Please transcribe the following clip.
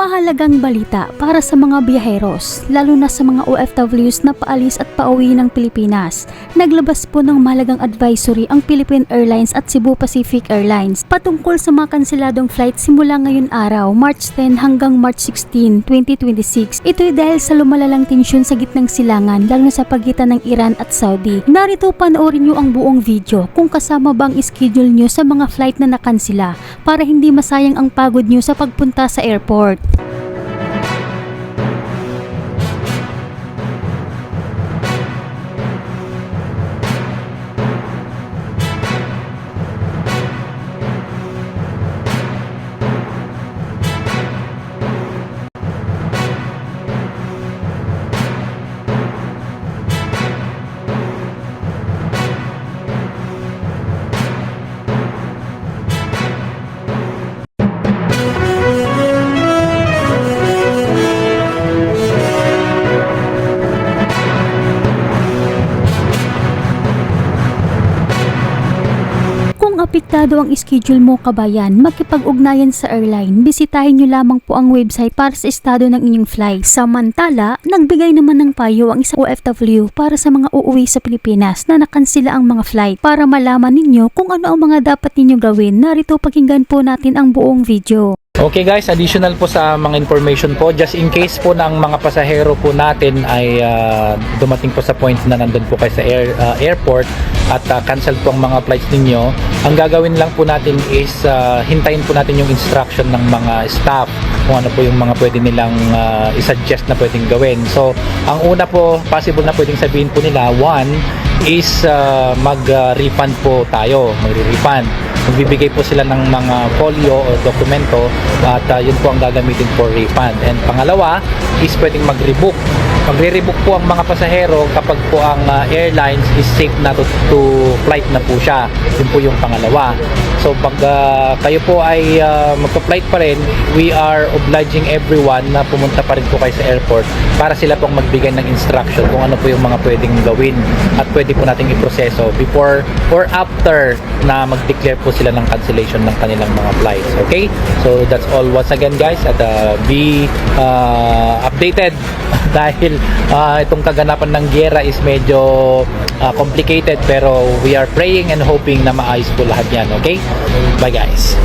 Mahalagang balita para sa mga biyaheros, lalo na sa mga OFWs na paalis at pauwi ng Pilipinas. Naglabas po ng mahalagang advisory ang Philippine Airlines at Cebu Pacific Airlines patungkol sa mga kanseladong flight simula ngayon araw, March 10 hanggang March 16, 2026. Ito'y dahil sa lumalalang tensyon sa gitnang silangan, lalo na sa pagitan ng Iran at Saudi. Narito panoorin nyo ang buong video kung kasama ba ang schedule nyo sa mga flight na nakansela para hindi masayang ang pagod nyo sa pagpunta sa airport. Kung apektado ang schedule mo kabayan, makipag-ugnayan sa airline. Bisitahin nyo lamang po ang website para sa estado ng inyong flight. Samantala, nagbigay naman ng payo ang isang OFW para sa mga uuwi sa Pilipinas na nakansela ang mga flight. Para malaman ninyo kung ano ang mga dapat ninyo gawin, narito pakinggan po natin ang buong video. Okay guys, additional po sa mga information po, just in case po ng mga pasahero po natin ay dumating po sa point na nandun po kayo sa airport at cancel po ang mga flights ninyo, ang gagawin lang po natin is hintayin po natin yung instruction ng mga staff kung ano po yung mga pwede nilang isuggest na pwedeng gawin. So, ang una po, possible na pwedeng sabihin po nila, one is mag-refund po tayo, magre-refund. Magbibigay po sila ng mga folio o dokumento at yun po ang gagamitin for refund. And pangalawa is pwedeng mag-rebook. Magre-rebook po ang mga pasahero kapag po ang airlines is safe na to flight na po siya. Yun po yung pangalawa. So pag kayo po ay magpa-flight pa rin, we are obliging everyone na pumunta pa rin po kayo sa airport para sila pong magbigay ng instruction kung ano po yung mga pwedeng gawin at pwede po nating iproseso before or after na mag-declare po sila ng cancellation ng kanilang mga flights. Okay? So that's all once again guys, at be updated dahil itong kaganapan ng giyera is medyo complicated, pero we are praying and hoping na maayos po lahat yan. Okay? Bye guys!